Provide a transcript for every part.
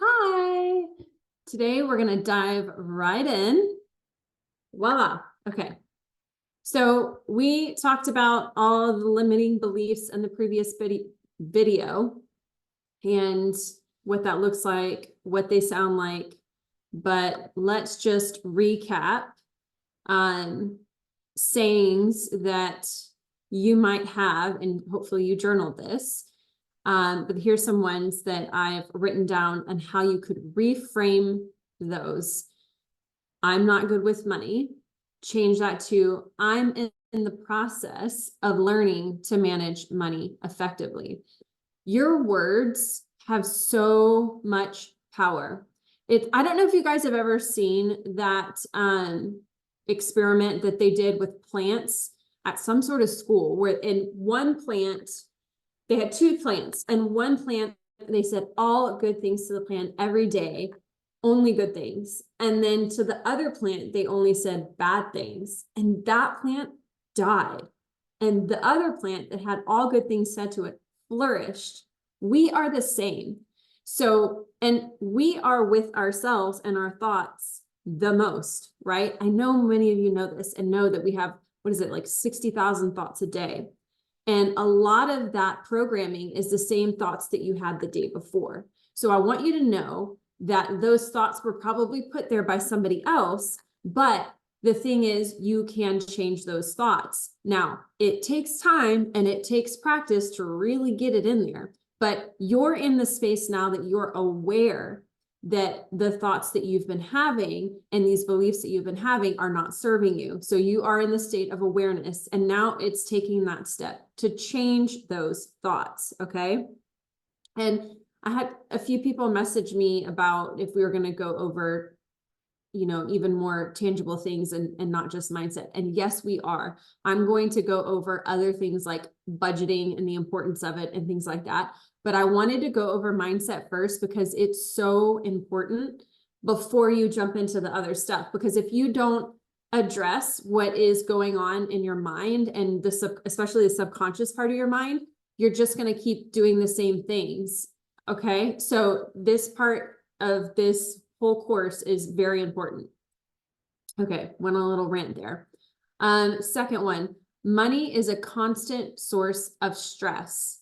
Hi. Today we're going to dive right in. Voila. Okay. So we talked about all the limiting beliefs in the previous video and what that looks like, what they sound like. But let's just recap sayings that you might have, and hopefully you journaled this. But here's some ones that I've written down on how you could reframe those. I'm not good with money. Change that to I'm in the process of learning to manage money effectively. Your words have so much power. I don't know if you guys have ever seen that experiment that they did with plants at some sort of school, where in one plant, they had two plants, and one plant, they said all good things to the plant every day, only good things. And then to the other plant, they only said bad things. And that plant died. And the other plant that had all good things said to it flourished. We are the same. So, and we are with ourselves and our thoughts the most, right? I know many of you know this and know that we have, what is it, like 60,000 thoughts a day. And a lot of that programming is the same thoughts that you had the day before. So I want you to know that those thoughts were probably put there by somebody else, but the thing is, you can change those thoughts. Now, it takes time and it takes practice to really get it in there, but you're in the space now that you're aware that the thoughts that you've been having and these beliefs that you've been having are not serving you. So you are in the state of awareness, and now it's taking that step to change those thoughts, okay? And I had a few people message me about if we were going to go over, you know, even more tangible things and not just mindset. And yes, we are. I'm going to go over other things like budgeting and the importance of it and things like that. But I wanted to go over mindset first because it's so important before you jump into the other stuff. Because if you don't address what is going on in your mind and especially the subconscious part of your mind, you're just going to keep doing the same things. Okay. So this part of this whole course is very important. Okay. Went on a little rant there. Second one, money is a constant source of stress.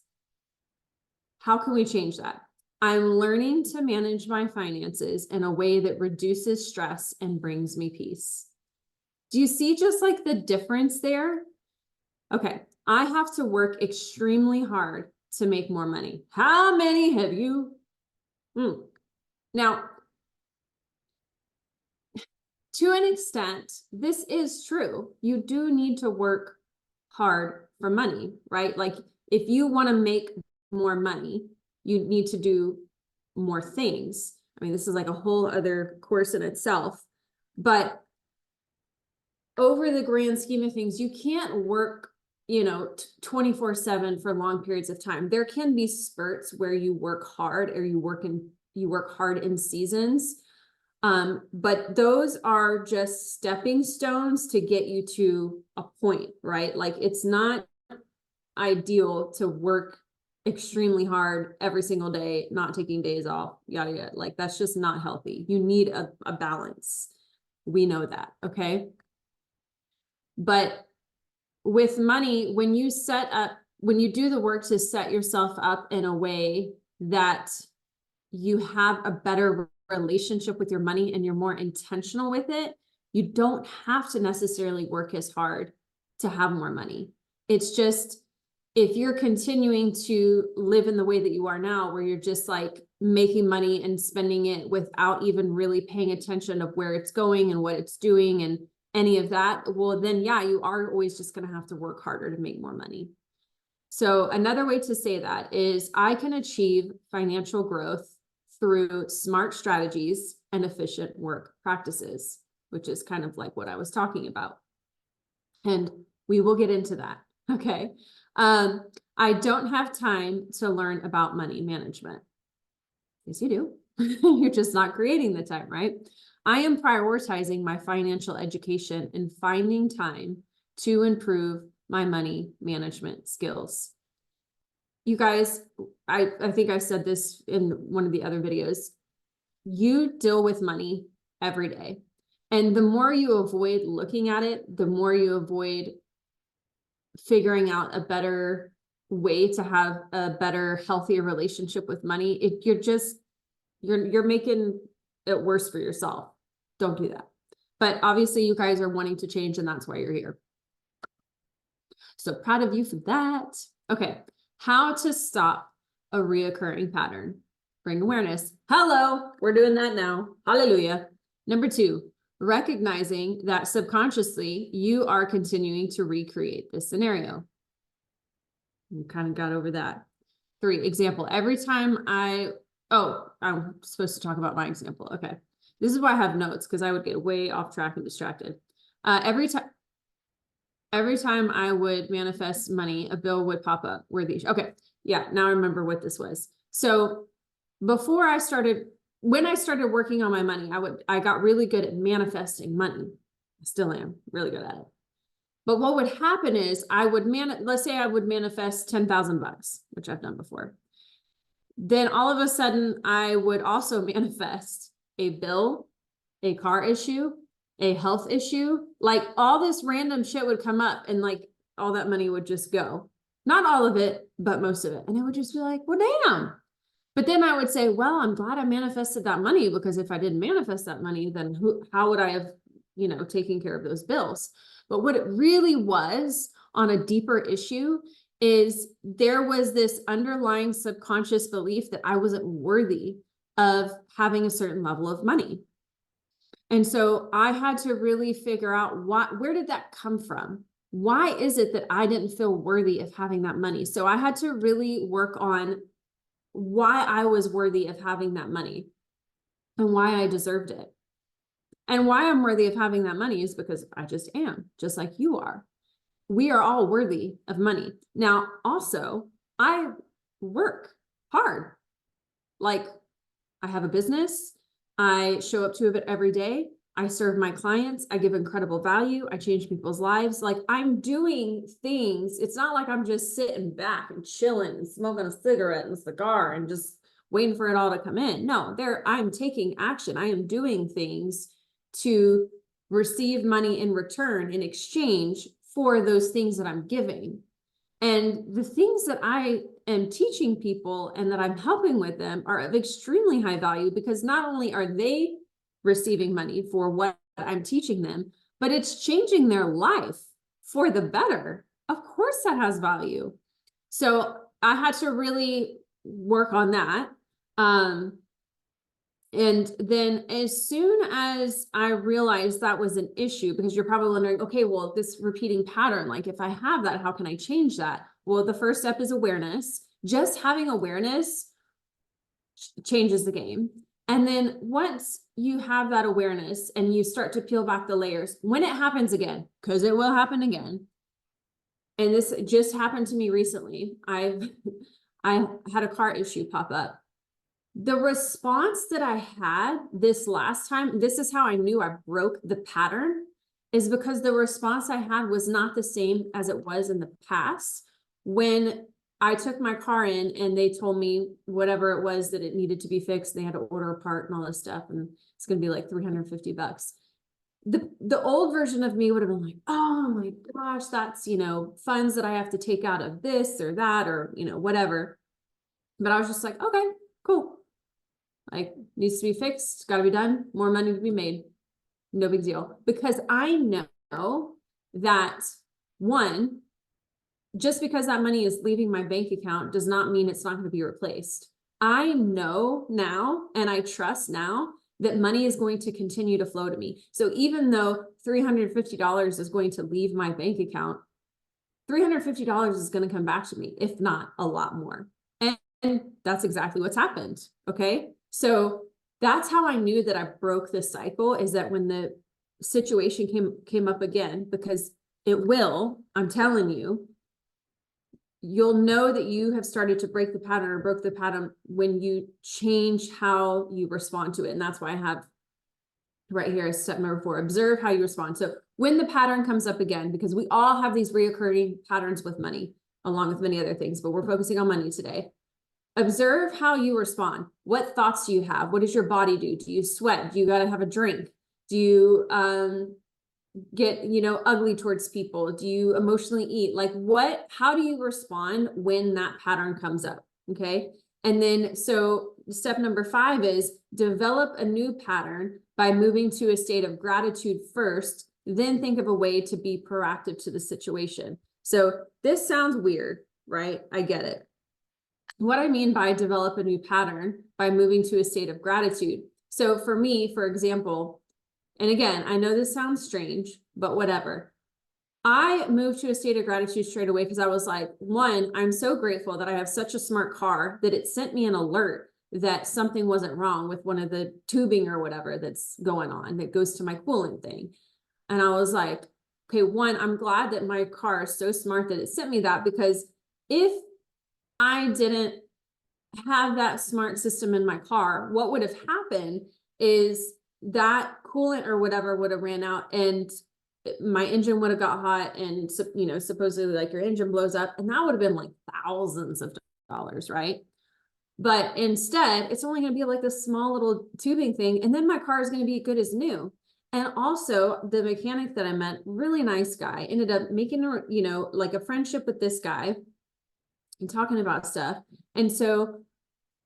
How can we change that? I'm learning to manage my finances in a way that reduces stress and brings me peace. Do you see just like the difference there? Okay. I have to work extremely hard to make more money. How many have you? Now, to an extent, this is true. You do need to work hard for money, right? Like if you want to make more money, you need to do more things. I mean, this is like a whole other course in itself, but over the grand scheme of things, you can't work, you know, 24/7 for long periods of time. There can be spurts where you work hard or you work hard in seasons. But those are just stepping stones to get you to a point, right? Like it's not ideal to work extremely hard every single day, not taking days off, yada, yada. Like that's just not healthy. You need a balance. We know that, okay? But with money, when you do the work to set yourself up in a way that you have a better relationship with your money and you're more intentional with it, you don't have to necessarily work as hard to have more money. It's just, if you're continuing to live in the way that you are now, where you're just like making money and spending it without even really paying attention of where it's going and what it's doing and any of that, well, then yeah, you are always just going to have to work harder to make more money. So another way to say that is I can achieve financial growth through smart strategies and efficient work practices, which is kind of like what I was talking about. And we will get into that. Okay. I don't have time to learn about money management. Yes, you do. You're just not creating the time, right? I am prioritizing my financial education and finding time to improve my money management skills. You guys, I think I said this in one of the other videos. you deal with money every day. And the more you avoid looking at it, the more you avoid figuring out a better way to have a better, healthier relationship with money. You're making it worse for yourself. Don't do that. But obviously you guys are wanting to change, and that's why you're here. So proud of you for that. Okay. How to stop a reoccurring pattern. Bring awareness. Hello. We're doing that now. Hallelujah. Number 2, recognizing that subconsciously you are continuing to recreate this scenario. We kind of got over that. 3, example. Every time I'm supposed to talk about my example. Okay. This is why I have notes, because I would get way off track and distracted. Every time I would manifest money, a bill would pop up. Okay. Yeah. Now I remember what this was. So when I started working on my money, I got really good at manifesting money. I still am really good at it. But what would happen is let's say I would manifest $10,000, which I've done before. Then all of a sudden I would also manifest a bill, a car issue, a health issue, like all this random shit would come up, and like all that money would just go. Not all of it, but most of it. And it would just be like, well, damn. But then I would say, well, I'm glad I manifested that money, because if I didn't manifest that money, then how would I have, taken care of those bills? But what it really was on a deeper issue is there was this underlying subconscious belief that I wasn't worthy of having a certain level of money. And so I had to really figure out where did that come from? Why is it that I didn't feel worthy of having that money? So I had to really work on why I was worthy of having that money and why I deserved it. And why I'm worthy of having that money is because I just am, just like you are. We are all worthy of money. Now, also, I work hard. Like, I have a business. I show up to it every day. I serve my clients. I give incredible value. I change people's lives. Like, I'm doing things. It's not like I'm just sitting back and chilling and smoking a cigarette and a cigar and just waiting for it all to come in. No, I'm taking action. I am doing things to receive money in return, in exchange for those things that I'm giving. And the things that I am teaching people and that I'm helping with them are of extremely high value, because not only are they receiving money for what I'm teaching them, but it's changing their life for the better. Of course, that has value. So I had to really work on that. And then as soon as I realized that was an issue, because you're probably wondering, okay, well, this repeating pattern, like if I have that, how can I change that? Well, the first step is awareness. Just having awareness changes the game. And then once you have that awareness and you start to peel back the layers, when it happens again, because it will happen again. And this just happened to me recently. I had a car issue pop up. The response that I had this last time, this is how I knew I broke the pattern, is because the response I had was not the same as it was in the past. When I took my car in and they told me whatever it was that it needed to be fixed, they had to order a part and all this stuff, and it's going to be like $350. The old version of me would have been like, oh my gosh, that's, funds that I have to take out of this or that, or, whatever. But I was just like, okay, cool. Like, needs to be fixed, got to be done, more money to be made. No big deal. Because I know that, one, just because that money is leaving my bank account does not mean it's not going to be replaced. I know now, and I trust now, that money is going to continue to flow to me. So even though $350 is going to leave my bank account, $350 is going to come back to me, if not a lot more. And that's exactly what's happened. Okay. So that's how I knew that I broke this cycle, is that when the situation came up again, because it will, I'm telling you, you'll know that you have started to break the pattern or broke the pattern when you change how you respond to it. And that's why I have right here is step number 4, observe how you respond. So when the pattern comes up again, because we all have these reoccurring patterns with money, along with many other things, but we're focusing on money today. Observe how you respond. What thoughts do you have? What does your body do? Do you sweat? Do you got to have a drink? Do you get, ugly towards people? Do you emotionally eat? Like how do you respond when that pattern comes up? Okay. And then, so step number 5 is develop a new pattern by moving to a state of gratitude first, then think of a way to be proactive to the situation. So this sounds weird, right? I get it. What I mean by develop a new pattern by moving to a state of gratitude. So for me, for example, and again, I know this sounds strange, but whatever. I moved to a state of gratitude straight away because I was like, one, I'm so grateful that I have such a smart car that it sent me an alert that something wasn't wrong with one of the tubing or whatever that's going on that goes to my coolant thing. And I was like, okay, one, I'm glad that my car is so smart that it sent me that, because if I didn't have that smart system in my car, what would have happened is that coolant or whatever would have ran out and my engine would have got hot, and supposedly like your engine blows up, and that would have been like thousands of dollars, right? But instead, it's only going to be like this small little tubing thing, and then my car is going to be good as new. And also the mechanic that I met, really nice guy, ended up making like a friendship with this guy and talking about stuff. And so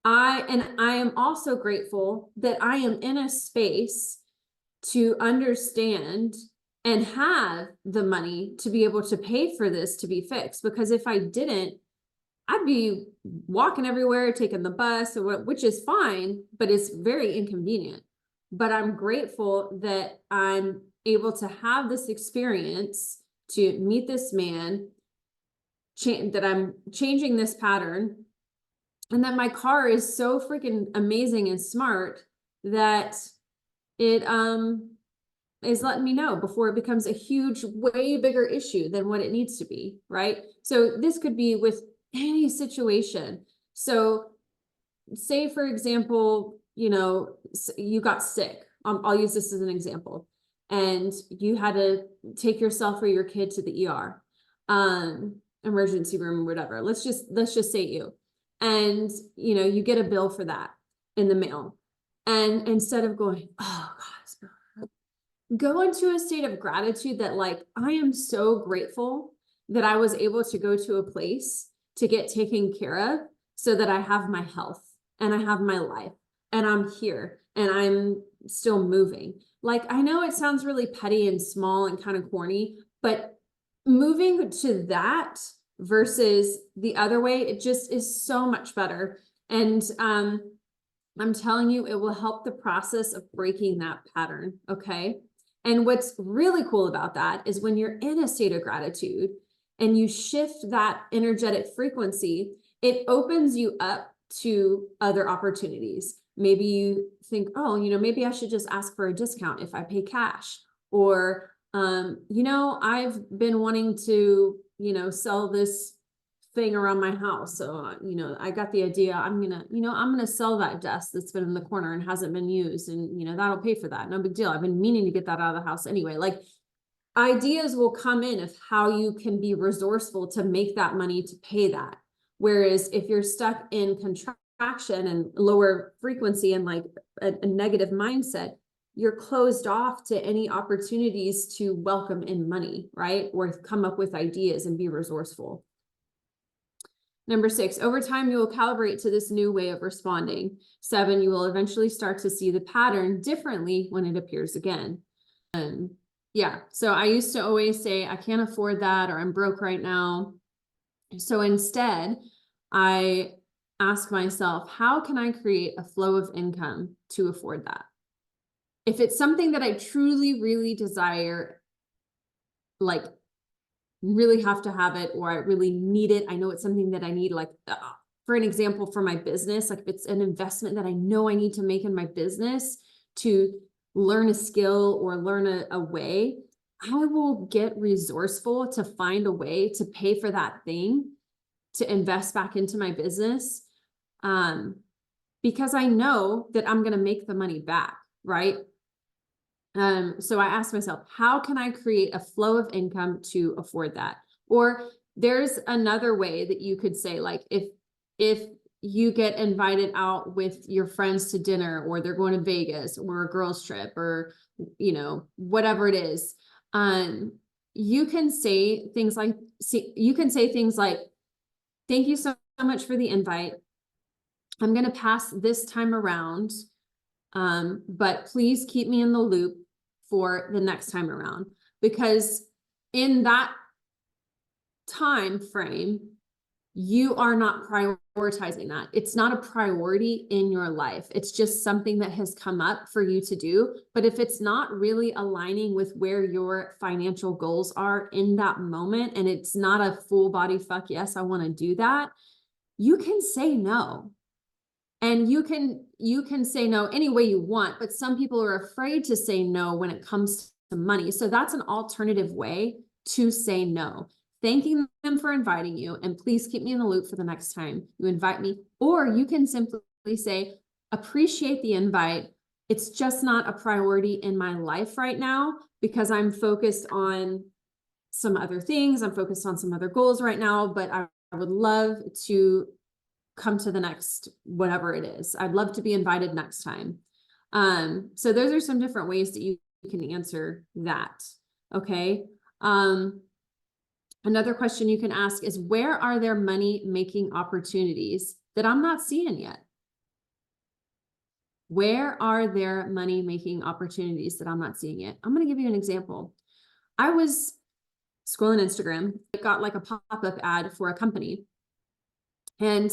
I am also grateful that I am in a space to understand and have the money to be able to pay for this to be fixed. Because if I didn't, I'd be walking everywhere, taking the bus, which is fine, but it's very inconvenient. But I'm grateful that I'm able to have this experience to meet this man, that I'm changing this pattern, and that my car is so freaking amazing and smart that it is letting me know before it becomes a huge, way bigger issue than what it needs to be, right? So this could be with any situation. So say, for example, you got sick. I'll use this as an example. And you had to take yourself or your kid to the ER, emergency room or whatever. Let's just say you. And, you get a bill for that in the mail. And instead of going, oh God, go into a state of gratitude that, like, I am so grateful that I was able to go to a place to get taken care of so that I have my health and I have my life and I'm here and I'm still moving. Like, I know it sounds really petty and small and kind of corny, but moving to that versus the other way, it just is so much better. And I'm telling you, it will help the process of breaking that pattern. Okay. And what's really cool about that is when you're in a state of gratitude and you shift that energetic frequency, it opens you up to other opportunities. Maybe you think, oh, maybe I should just ask for a discount if I pay cash. Or, I've been wanting to, sell this thing around my house. So, I got the idea, I'm gonna sell that desk that's been in the corner and hasn't been used, and, that'll pay for that. No big deal. I've been meaning to get that out of the house anyway. Like, ideas will come in of how you can be resourceful to make that money to pay that. Whereas if you're stuck in contraction and lower frequency and like a negative mindset, you're closed off to any opportunities to welcome in money, right? Or come up with ideas and be resourceful. Number 6, over time, you will calibrate to this new way of responding. 7, you will eventually start to see the pattern differently when it appears again. Yeah, so I used to always say, I can't afford that, or I'm broke right now. So instead, I ask myself, how can I create a flow of income to afford that? If it's something that I truly, really desire, like really have to have it, or I really need it, I know it's something that I need, like for an example, for my business, like if it's an investment that I know I need to make in my business to learn a skill or learn a way, I will get resourceful to find a way to pay for that thing, to invest back into my business, because I know that I'm going to make the money back, right? So I asked myself, how can I create a flow of income to afford that? Or there's another way that you could say, like, if you get invited out with your friends to dinner, or they're going to Vegas or a girls trip, or, you know, whatever it is. You can say things like, thank you so much for the invite. I'm going to pass this time around. But please keep me in the loop for the next time around, because in that time frame, you are not prioritizing that. It's not a priority in your life. It's just something that has come up for you to do. But if it's not really aligning with where your financial goals are in that moment, and it's not a full body fuck yes, I want to do that, you can say no. And you can say no any way you want, but some people are afraid to say no when it comes to money. So that's an alternative way to say no. Thanking them for inviting you, and please keep me in the loop for the next time you invite me. Or you can simply say, appreciate the invite. It's just not a priority in my life right now because I'm focused on some other things. I'm focused on some other goals right now, but I would love to come to the next, whatever it is. I'd love to be invited next time. So those are some different ways that you can answer that. Okay. Another question you can ask is, where are there money making opportunities that I'm not seeing yet? Where are there money making opportunities that I'm not seeing yet? I'm going to give you an example. I was scrolling Instagram. It got like a pop-up ad for a company, and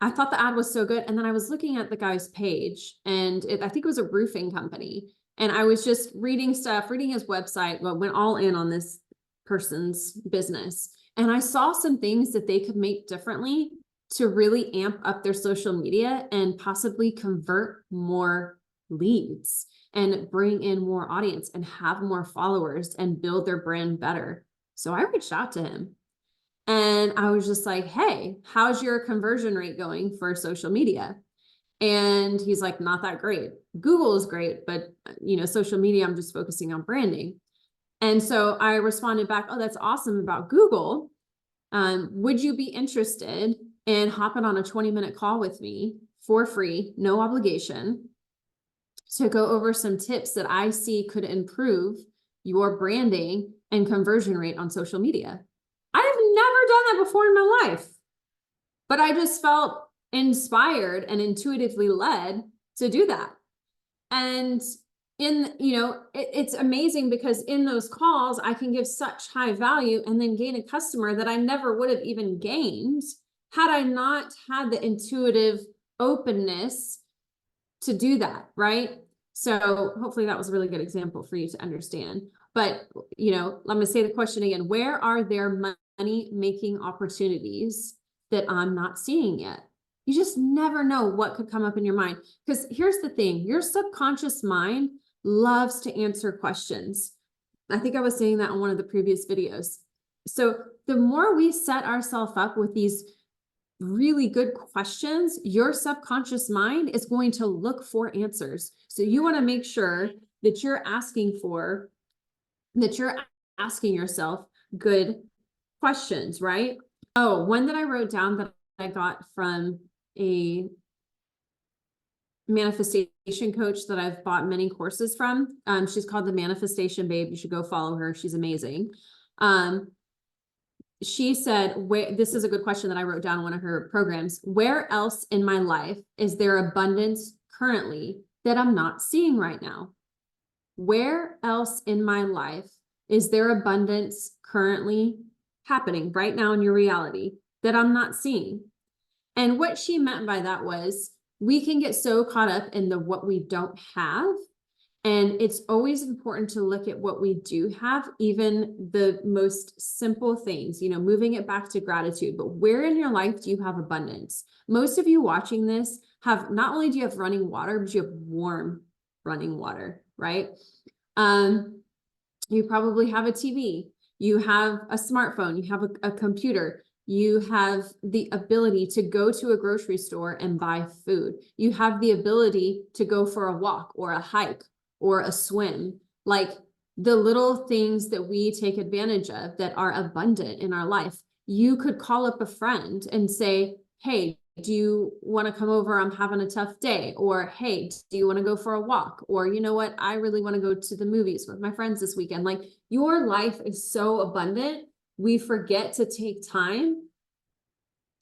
I thought the ad was so good. And then I was looking at the guy's page, and I think it was a roofing company. And I was just reading his website, but went all in on this person's business. And I saw some things that they could make differently to really amp up their social media and possibly convert more leads and bring in more audience and have more followers and build their brand better. So I reached out to him. And I was just like, hey, how's your conversion rate going for social media? And he's like, not that great. Google is great, but social media, I'm just focusing on branding. And so I responded back, oh, that's awesome about Google. Would you be interested in hopping on a 20-minute call with me for free, no obligation, to go over some tips that I see could improve your branding and conversion rate on social media? I have never done that before in my life, but I just felt inspired and intuitively led to do that. And it's amazing because in those calls, I can give such high value and then gain a customer that I never would have even gained had I not had the intuitive openness to do that, right? So hopefully that was a really good example for you to understand. But, let me say the question again. Where are there money-making opportunities that I'm not seeing yet? You just never know what could come up in your mind. Because here's the thing. Your subconscious mind loves to answer questions. I think I was saying that on one of the previous videos. So the more we set ourselves up with these really good questions, your subconscious mind is going to look for answers. So you want to make sure that you're asking yourself good questions, right? Oh, one that I wrote down that I got from a manifestation coach that I've bought many courses from. She's called the Manifestation Babe. You should go follow her. She's amazing. She said, this is a good question that I wrote down in one of her programs. Where else in my life is there abundance currently that I'm not seeing right now? Where else in my life is there abundance currently happening right now in your reality that I'm not seeing? And what she meant by that was, we can get so caught up in what we don't have. And it's always important to look at what we do have, even the most simple things, moving it back to gratitude. But where in your life do you have abundance? Most of you watching this not only do you have running water, but you have warm running water, right? You probably have a TV, you have a smartphone, you have a computer. You have the ability to go to a grocery store and buy food. You have the ability to go for a walk or a hike or a swim. Like the little things that we take advantage of that are abundant in our life. You could call up a friend and say, hey, do you want to come over? I'm having a tough day. Or, hey, do you want to go for a walk? Or, you know what? I really want to go to the movies with my friends this weekend. Like, your life is so abundant. We forget to take time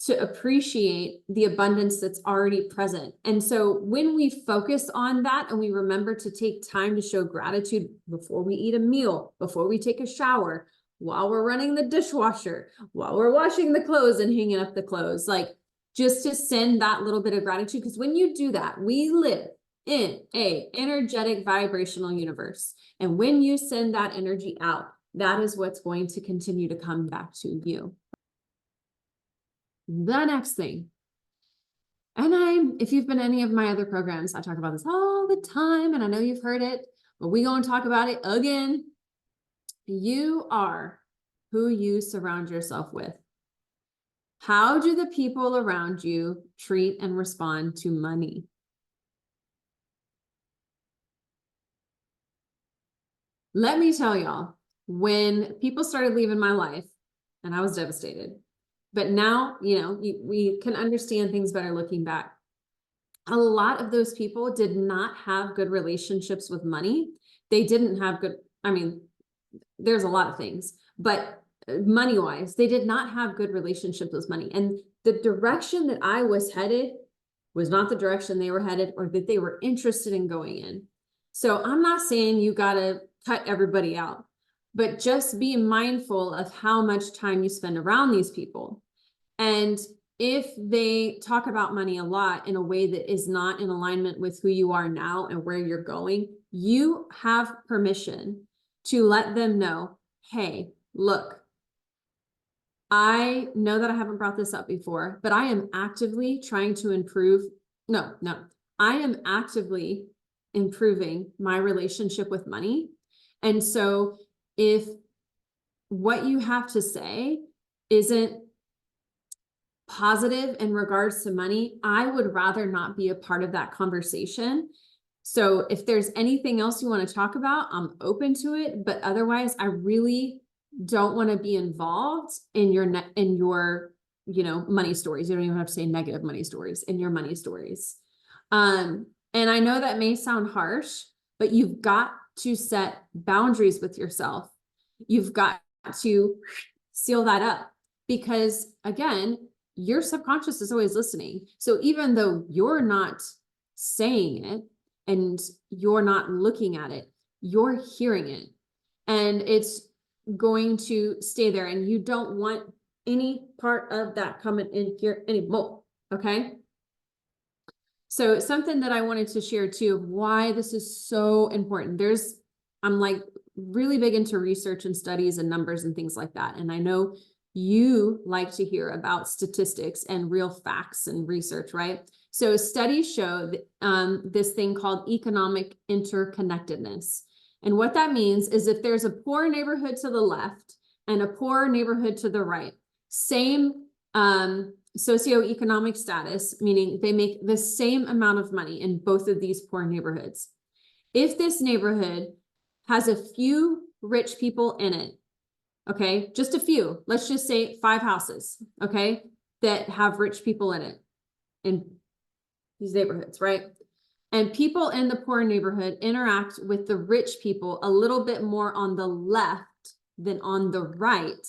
to appreciate the abundance that's already present. And so when we focus on that and we remember to take time to show gratitude before we eat a meal, before we take a shower, while we're running the dishwasher, while we're washing the clothes and hanging up the clothes, like, just to send that little bit of gratitude. Because when you do that, we live in a energetic vibrational universe. And when you send that energy out, that is what's going to continue to come back to you. The next thing, and if you've been any of my other programs, I talk about this all the time, and I know you've heard it, but we're going to talk about it again. You are who you surround yourself with. How do the people around you treat and respond to money? Let me tell y'all, when people started leaving my life, and I was devastated, but now, we can understand things better looking back. A lot of those people did not have good relationships with money. They didn't have good, there's a lot of things, but money-wise, they did not have good relationships with money. And the direction that I was headed was not the direction they were headed or that they were interested in going in. So I'm not saying you gotta cut everybody out, but just be mindful of how much time you spend around these people. And if they talk about money a lot in a way that is not in alignment with who you are now and where you're going, you have permission to let them know, hey, look, I know that I haven't brought this up before, but I am actively trying to improve. I am actively improving my relationship with money. And so if what you have to say isn't positive in regards to money, I would rather not be a part of that conversation. So if there's anything else you want to talk about, I'm open to it. But otherwise, I really don't want to be involved in your money stories. You don't even have to say negative money stories, in your money stories. And I know that may sound harsh, but you've got to set boundaries with yourself. You've got to seal that up, because again, your subconscious is always listening. So even though you're not saying it and you're not looking at it, you're hearing it, and it's going to stay there, and you don't want any part of that coming in here anymore. Okay. So something that I wanted to share too, of why this is so important. I'm like really big into research and studies and numbers and things like that. And I know you like to hear about statistics and real facts and research, right? So studies show this thing called economic interconnectedness. And what that means is if there's a poor neighborhood to the left and a poor neighborhood to the right, same socioeconomic status, meaning they make the same amount of money in both of these poor neighborhoods. If this neighborhood has a few rich people in it, okay, just a few, let's just say 5 houses, okay, that have rich people in it, in these neighborhoods, right? And people in the poor neighborhood interact with the rich people a little bit more on the left than on the right.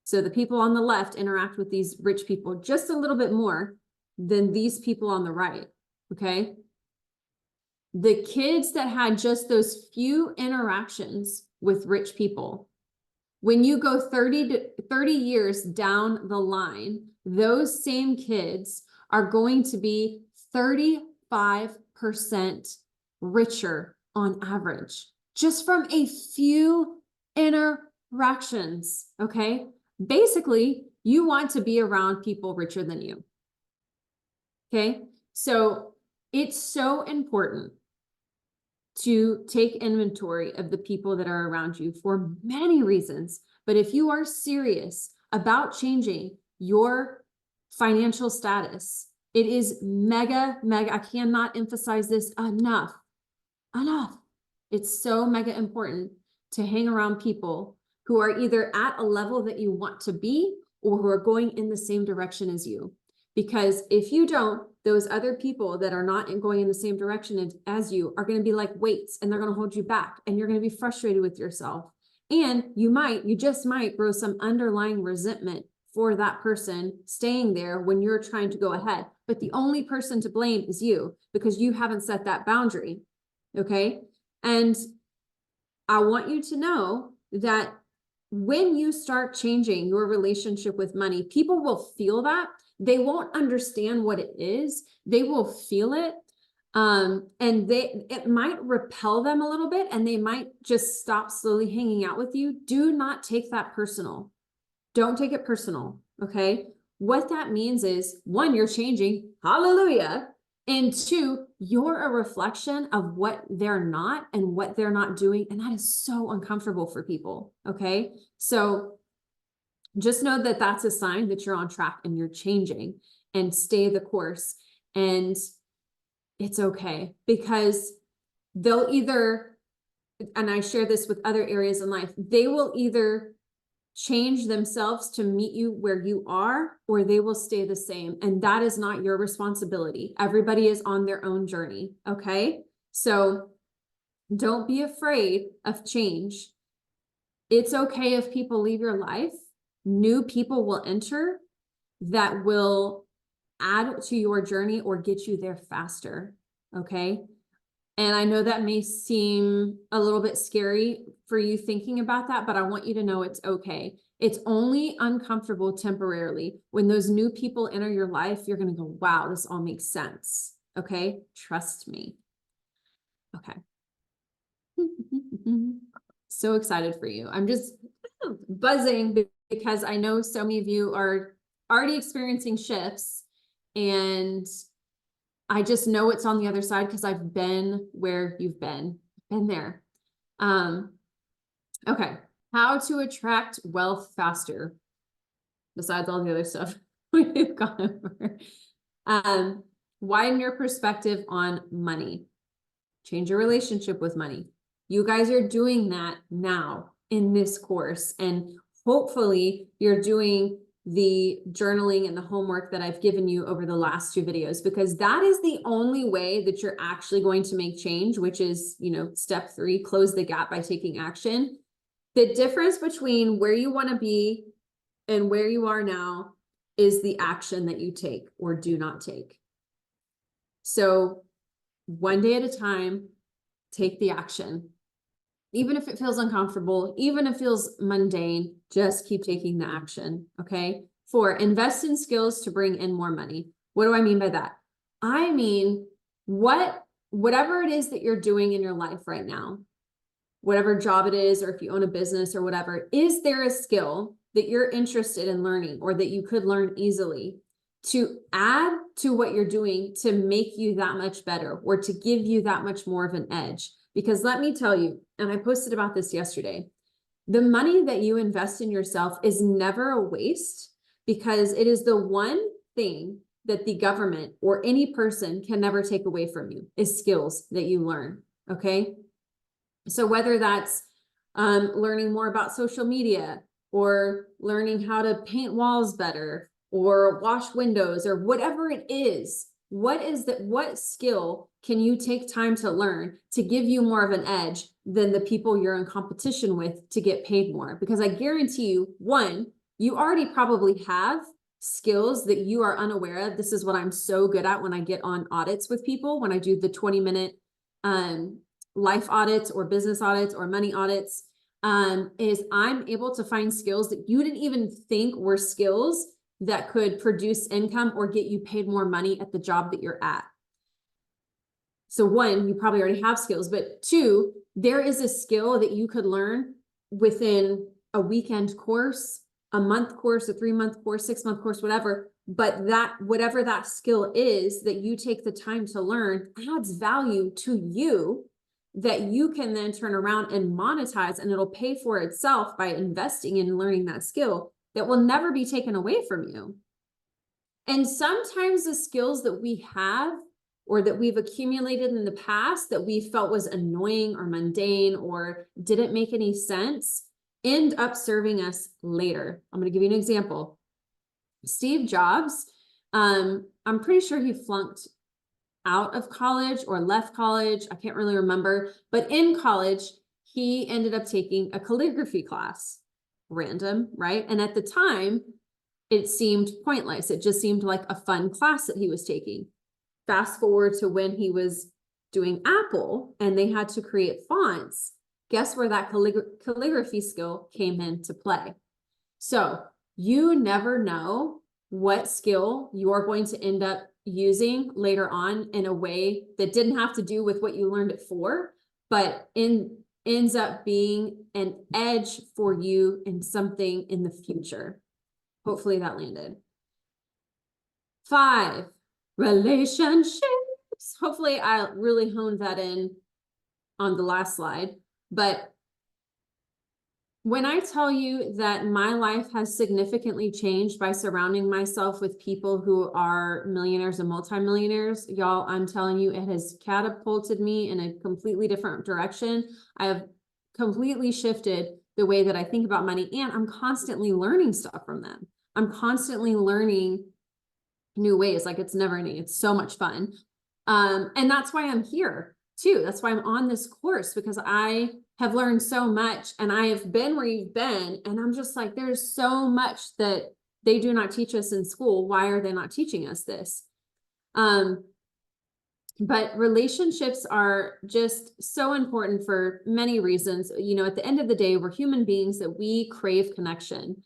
So the people on the left interact with these rich people just a little bit more than these people on the right, okay? The kids that had just those few interactions with rich people, when you go 30 years down the line, those same kids are going to be 35% richer on average, just from a few interactions, okay? Basically, you want to be around people richer than you, okay? So it's so important to take inventory of the people that are around you for many reasons. But if you are serious about changing your financial status, it is mega, I cannot emphasize this enough. It's so mega important to hang around people who are either at a level that you want to be or who are going in the same direction as you. Because if you don't, those other people that are not going in the same direction as you are going to be like weights, and they're going to hold you back, and you're going to be frustrated with yourself. And you just might grow some underlying resentment for that person staying there when you're trying to go ahead. But the only person to blame is you, because you haven't set that boundary. Okay. And I want you to know that when you start changing your relationship with money, people will feel that. They won't understand what it is. They will feel it. And it might repel them a little bit, and they might just stop slowly hanging out with you. Do not take that personal. Don't take it personal. Okay. What that means is, one, you're changing. Hallelujah. And two, you're a reflection of what they're not and what they're not doing. And that is so uncomfortable for people. Okay. So just know that that's a sign that you're on track and you're changing, and stay the course. And it's okay, because they'll either, and I share this with other areas in life, they will either change themselves to meet you where you are, or they will stay the same. And that is not your responsibility. Everybody is on their own journey. Okay. So don't be afraid of change. It's okay if people leave your life. New people will enter that will add to your journey or get you there faster. Okay. And I know that may seem a little bit scary for you thinking about that, but I want you to know it's okay. It's only uncomfortable temporarily. When those new people enter your life, you're going to go, wow, this all makes sense. Okay. Trust me. Okay. So excited for you. I'm just buzzing because I know so many of you are already experiencing shifts, and I just know it's on the other side because I've been where you've been there. Okay. How to attract wealth faster, besides all the other stuff we've gone over. Widen your perspective on money. Change your relationship with money. You guys are doing that now in this course, and hopefully you're doing the journaling and the homework that I've given you over the last 2 videos, because that is the only way that you're actually going to make change, which is, step 3, close the gap by taking action. The difference between where you want to be and where you are now is the action that you take or do not take. So one day at a time, take the action. Even if it feels uncomfortable, even if it feels mundane, just keep taking the action. Okay. 4, invest in skills to bring in more money. What do I mean by that? I mean, whatever it is that you're doing in your life right now, whatever job it is, or if you own a business or whatever, is there a skill that you're interested in learning, or that you could learn easily to add to what you're doing to make you that much better, or to give you that much more of an edge? Because let me tell you, and I posted about this yesterday, the money that you invest in yourself is never a waste, because it is the one thing that the government or any person can never take away from you, is skills that you learn. Okay. So whether that's learning more about social media, or learning how to paint walls better, or wash windows, or whatever it is, what skill can you take time to learn to give you more of an edge than the people you're in competition with to get paid more? Because I guarantee you, one, you already probably have skills that you are unaware of. This is what I'm so good at when I get on audits with people, when I do the 20-minute life audits or business audits or money audits, is I'm able to find skills that you didn't even think were skills that could produce income or get you paid more money at the job that you're at. So one, you probably already have skills, but 2, there is a skill that you could learn within a weekend course, a month course, a 3-month course, 6-month course, whatever. But whatever that skill is that you take the time to learn adds value to you, that you can then turn around and monetize, and it'll pay for itself by investing in learning that skill that will never be taken away from you. And sometimes the skills that we have, or that we've accumulated in the past that we felt was annoying or mundane or didn't make any sense, end up serving us later. I'm going to give you an example. Steve Jobs I'm pretty sure he flunked out of college or left college. I can't really remember, but in college, he ended up taking a calligraphy class. Random, right? And at the time, it seemed pointless. It just seemed like a fun class that he was taking. Fast forward to when he was doing Apple and they had to create fonts. Guess where that calligraphy skill came into play? So you never know what skill you're going to end up using later on in a way that didn't have to do with what you learned it for, but ends up being an edge for you in something in the future. Hopefully that landed. 5, relationships. Hopefully I really honed that in on the last slide, but when I tell you that my life has significantly changed by surrounding myself with people who are millionaires and multimillionaires, y'all, I'm telling you, it has catapulted me in a completely different direction. I have completely shifted the way that I think about money, and I'm constantly learning stuff from them. I'm constantly learning new ways. Like, it's never ending. It's so much fun. And that's why I'm here too. That's why I'm on this course, because I have learned so much and I have been where you've been. And I'm just like, there's so much that they do not teach us in school. Why are they not teaching us this? But relationships are just so important for many reasons. You know, at the end of the day, we're human beings that we crave connection.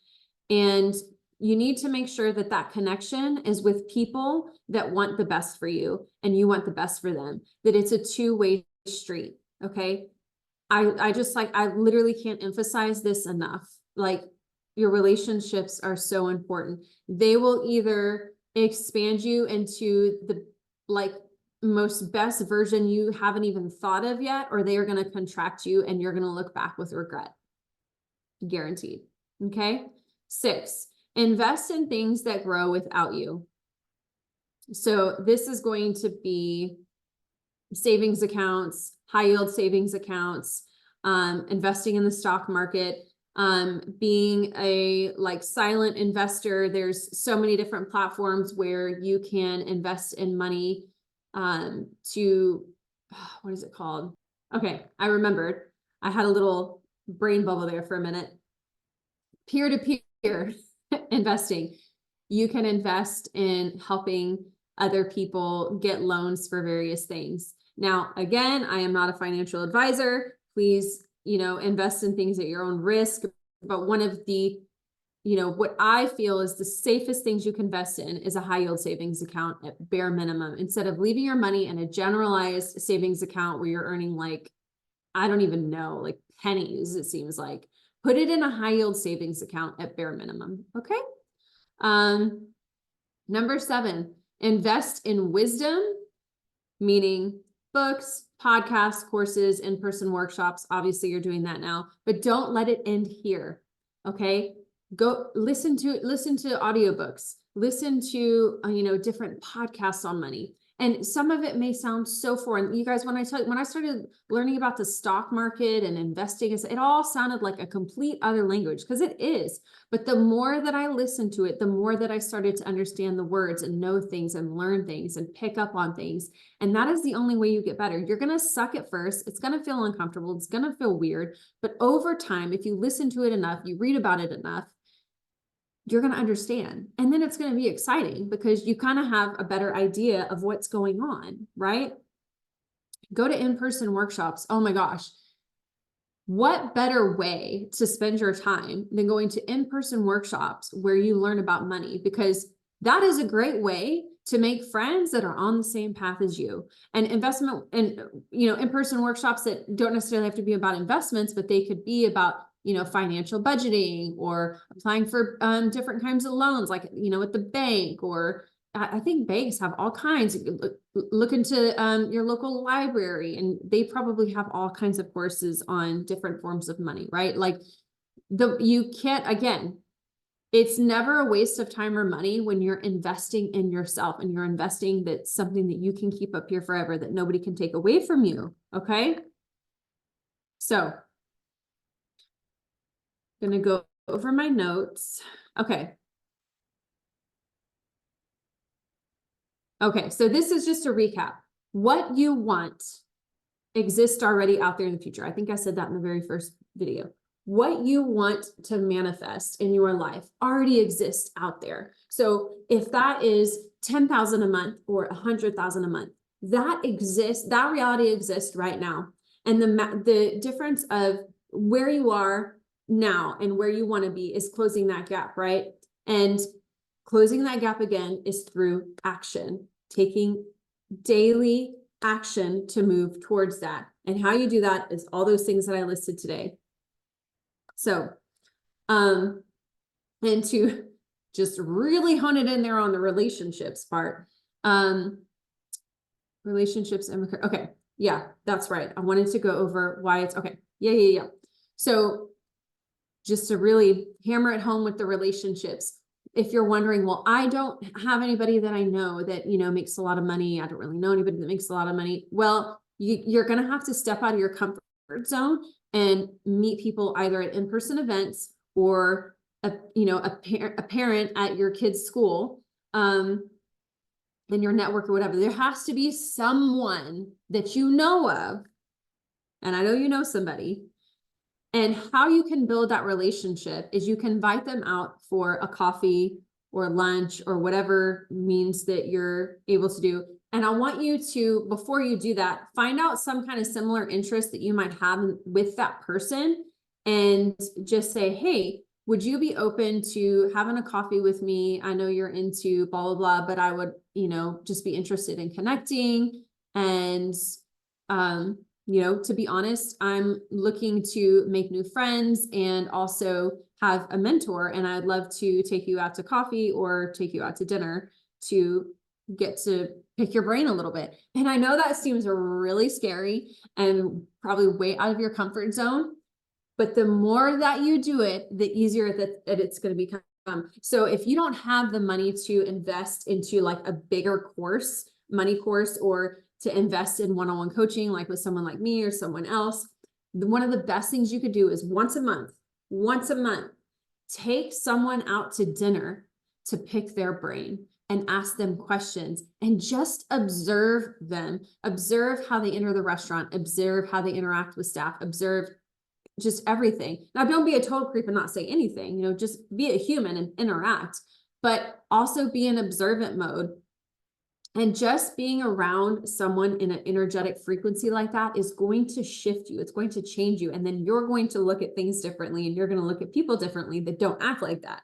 And you need to make sure that that connection is with people that want the best for you and you want the best for them, that it's a two-way street. Okay. I just like, I literally can't emphasize this enough. Like, your relationships are so important. They will either expand you into the like most best version you haven't even thought of yet, or they are going to contract you and you're going to look back with regret. Guaranteed. Okay. 6, invest in things that grow without you. So this is going to be savings accounts, high yield savings accounts, investing in the stock market, being a like silent investor. There's so many different platforms where you can invest in money to, what is it called? Okay, I remembered. I had a little brain bubble there for a minute. Peer-to-peer investing. You can invest in helping other people get loans for various things. Now, again, I am not a financial advisor. Please, invest in things at your own risk. But one of the, what I feel is the safest things you can invest in is a high yield savings account at bare minimum, instead of leaving your money in a generalized savings account where you're earning like, I don't even know, like pennies, it seems like. Put it in a high yield savings account at bare minimum. Okay. Number 7, invest in wisdom, meaning books, podcasts, courses, in-person workshops. Obviously you're doing that now, but don't let it end here. Okay. Go listen to audiobooks, listen to, different podcasts on money. And some of it may sound so foreign. You guys, when I started learning about the stock market and investing, it all sounded like a complete other language, because it is. But the more that I listened to it, the more that I started to understand the words and know things and learn things and pick up on things. And that is the only way you get better. You're going to suck at first. It's going to feel uncomfortable. It's going to feel weird. But over time, if you listen to it enough, you read about it enough, you're going to understand. And then it's going to be exciting because you kind of have a better idea of what's going on, right? Go to in-person workshops. Oh my gosh. What better way to spend your time than going to in-person workshops where you learn about money? Because that is a great way to make friends that are on the same path as you. And investment and, in-person workshops that don't necessarily have to be about investments, but they could be about, financial budgeting or applying for different kinds of loans, like, at the bank, or I think banks have all kinds. Look into your local library, and they probably have all kinds of courses on different forms of money, right? Like you can't, again, it's never a waste of time or money when you're investing in yourself and you're investing that's something that you can keep up here forever, that nobody can take away from you. Okay. So I'm going to go over my notes. Okay. Okay, so this is just a recap. What you want exists already out there in the future. I think I said that in the very first video. What you want to manifest in your life already exists out there. So if that is 10,000 a month or 100,000 a month, that exists, that reality exists right now. And the difference of where you are now and where you want to be is closing that gap, right? And closing that gap again is through action, taking daily action to move towards that. And how you do that is all those things that I listed today. So, and to just really hone it in there on the relationships part, relationships and, okay. Yeah, that's right. I wanted to go over why it's okay. Yeah. So just to really hammer it home with the relationships, if you're wondering, well, I don't have anybody that I know that, makes a lot of money. I don't really know anybody that makes a lot of money. Well, you're going to have to step out of your comfort zone and meet people either at in-person events or a parent at your kid's school, in your network or whatever. There has to be someone that you know of, and I know you know somebody. And how you can build that relationship is you can invite them out for a coffee or lunch or whatever means that you're able to do. And I want you to, before you do that, find out some kind of similar interest that you might have with that person and just say, hey, would you be open to having a coffee with me? I know you're into blah, blah, blah, but I would, just be interested in connecting. And, to be honest, I'm looking to make new friends and also have a mentor, and I'd love to take you out to coffee or take you out to dinner to get to pick your brain a little bit. And I know that seems really scary and probably way out of your comfort zone, but the more that you do it, the easier that it's going to become. So if you don't have the money to invest into like a bigger money course, or to invest in one-on-one coaching, like with someone like me or someone else, one of the best things you could do is once a month, take someone out to dinner to pick their brain and ask them questions and just observe them, observe how they enter the restaurant, observe how they interact with staff, observe just everything. Now, don't be a total creep and not say anything, just be a human and interact, but also be in observant mode. And just being around someone in an energetic frequency like that is going to shift you. It's going to change you. And then you're going to look at things differently, and you're going to look at people differently that don't act like that.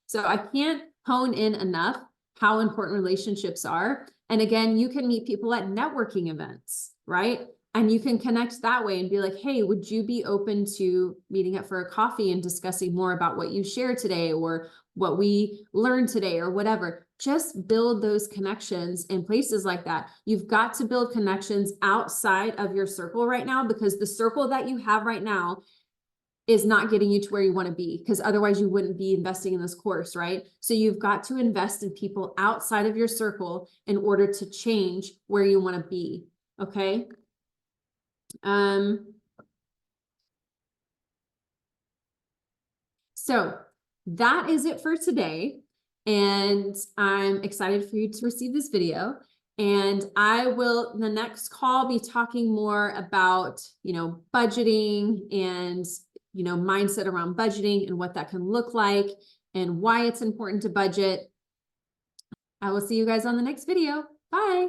So I can't hone in enough how important relationships are. And again, you can meet people at networking events, right? And you can connect that way and be like, hey, would you be open to meeting up for a coffee and discussing more about what you shared today or what we learned today or whatever? Just build those connections in places like that. You've got to build connections outside of your circle right now, because the circle that you have right now is not getting you to where you want to be, because otherwise you wouldn't be investing in this course, right? So you've got to invest in people outside of your circle in order to change where you want to be. Okay. So that is it for today. And I'm excited for you to receive this video. And I will, the next call, be talking more about, budgeting and, mindset around budgeting and what that can look like and why it's important to budget. I will see you guys on the next video. Bye.